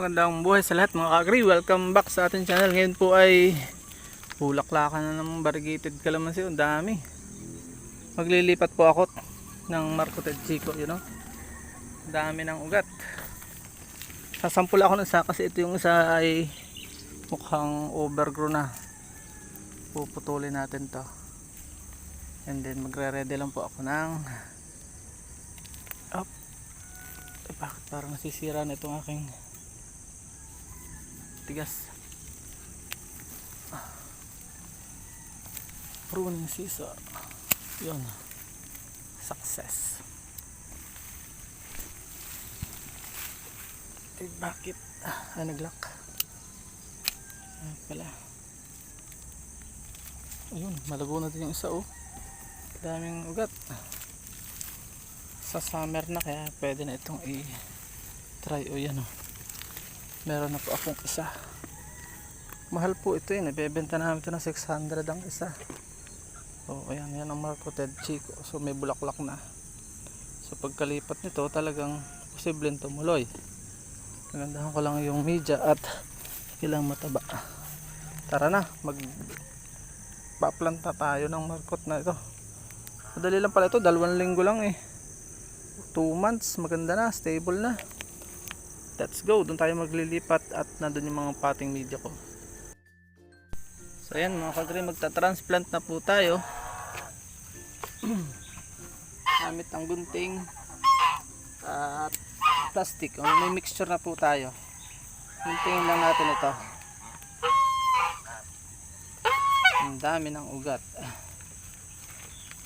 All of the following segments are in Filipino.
Magandang buhay sa lahat mga ka-agri. Welcome back sa ating channel. Ngayon po ay bulaklakan na ng variegated calamansi. Ang dami. Maglilipat po ako ng Marcoted Chico, you know. Ang dami ng ugat. Sasampul ako ng isa kasi ito yung isa ay mukhang overgrown na. Puputulin natin to. And then magre-ready lang po ako ng bakit parang nasisira na itong aking tigas. Pruning scissor. Yun. Success. Bakit naglock? Pala. Ayun, malago na din yung isa daming ugat. Sa summer na kaya pwede na itong i-try. Yan meron na po akong isa. Mahal po ito nabebenta namin ito na 600 ang isa. Ayan, yan ang Marcoted Chico. So may bulaklak na. So pagkalipat nito talagang posibleng tumuloy. Nagandahan ko lang yung media at ilang mataba. Tara na, magpaplanta tayo ng Marcot na ito. Madali lang pala ito, 2 linggo lang 2 months, maganda na, stable na. Let's go, doon tayo maglilipat at nandun yung mga potting media ko. So ayan mga kagri, magta-transplant na po tayo. Gamit ang gunting at plastic. May mixture na po tayo. Guntingin lang natin ito. Ang dami ng ugat.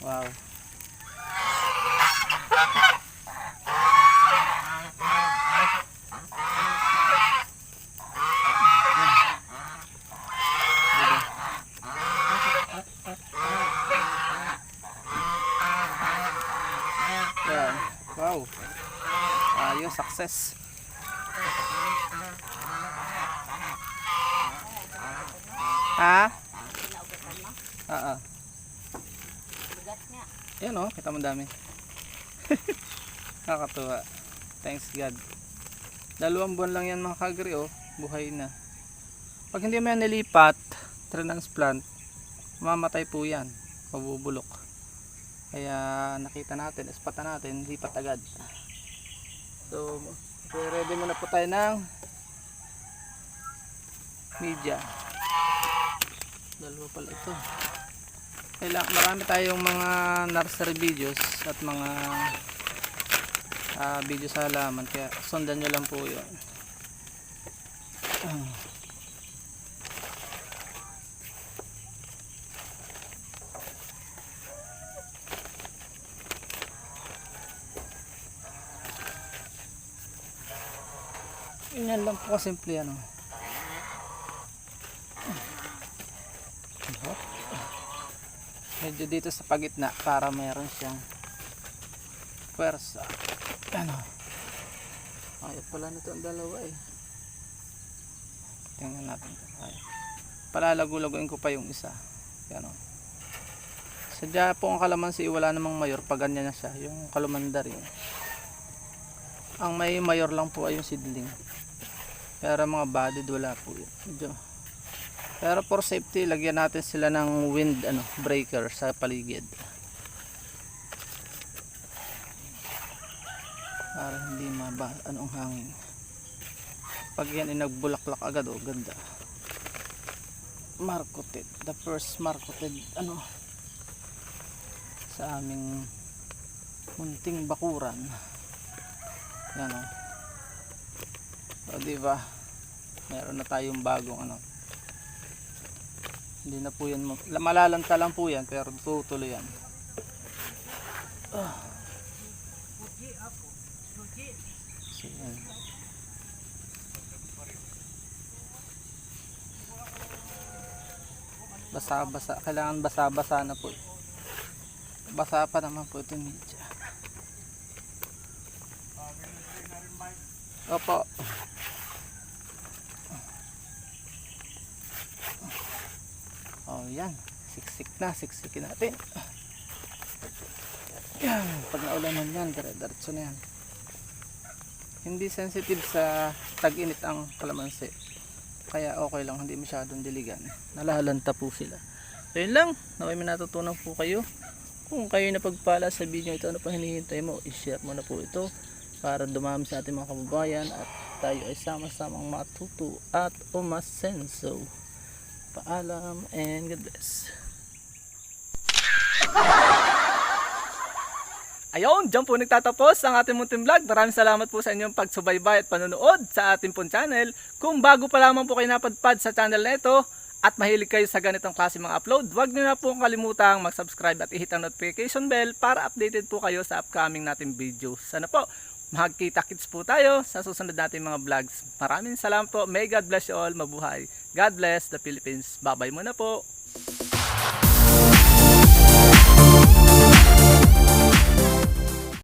Wow. Wow. Ayos, success. Ha? Yan kita mo dami. Nakakatuwa. Thanks God. 2 buwan lang yan mga kagri buhay na. Pag hindi mo yan nilipat, transplant, mamatay po yan. Mabubulok. Kaya nakita natin, ispatan natin, lipat agad. So, ready muna po tayo ng media. 2 pala ito. Marami tayong mga nursery videos at mga video sa halaman, kaya sundan nyo lang po yun. Yan lang po kasimple medyo dito sa pagitna para mayroon siyang pwersa. Ayot pala nito ang dalawa tingnan natin palalago-laguin ko pa yung isa. Sadya po ang kalamansi wala namang mayor pag ganyan na siya, yung kalumandar ang may mayor lang po ay yung seedling, pero mga budded wala po medyo. Pero for safety lagyan natin sila ng wind breaker sa paligid para hindi ang hangin. Pag yan ay nagbulaklak agad ganda. Marcoted, the first Marcoted sa aming munting bakuran. Yan diba meron na tayong bagong hindi na po yan malalanta lang po yan, pero tutuloy yan. So, yan. Basa-basa, kailangan basa-basa na po. Basa pa naman po ito media. Opo. Yan, siksikin natin. Yan, pag naulanan yan, diretso na yan. Hindi sensitive sa tag-init ang kalamansi. Kaya okay lang, hindi masyadong diligan. Nalalanta po sila. So yun lang, naway may natutunan po kayo. Kung kayo napagpala sa video ito, ano pa hinihintay mo, i-share mo na po ito para dumami sa ating mga kababayan at tayo ay sama-samang matuto at umasenso. Paalam and God bless. Ayun, dyan po nagtatapos ang ating munting vlog. Maraming salamat po sa inyong pagsubaybay at panonood sa ating pong channel. Kung bago pa lamang po kayo napadpad sa channel na ito at mahilig kayo sa ganitong klase mga upload, huwag nyo na po kalimutang mag-subscribe at i-hit ang notification bell para updated po kayo sa upcoming nating videos. Sana po magkita-kits po tayo sa susunod nating mga vlogs. Maraming salamat po. May God bless you all. Mabuhay. God bless the Philippines. Bye-bye muna po.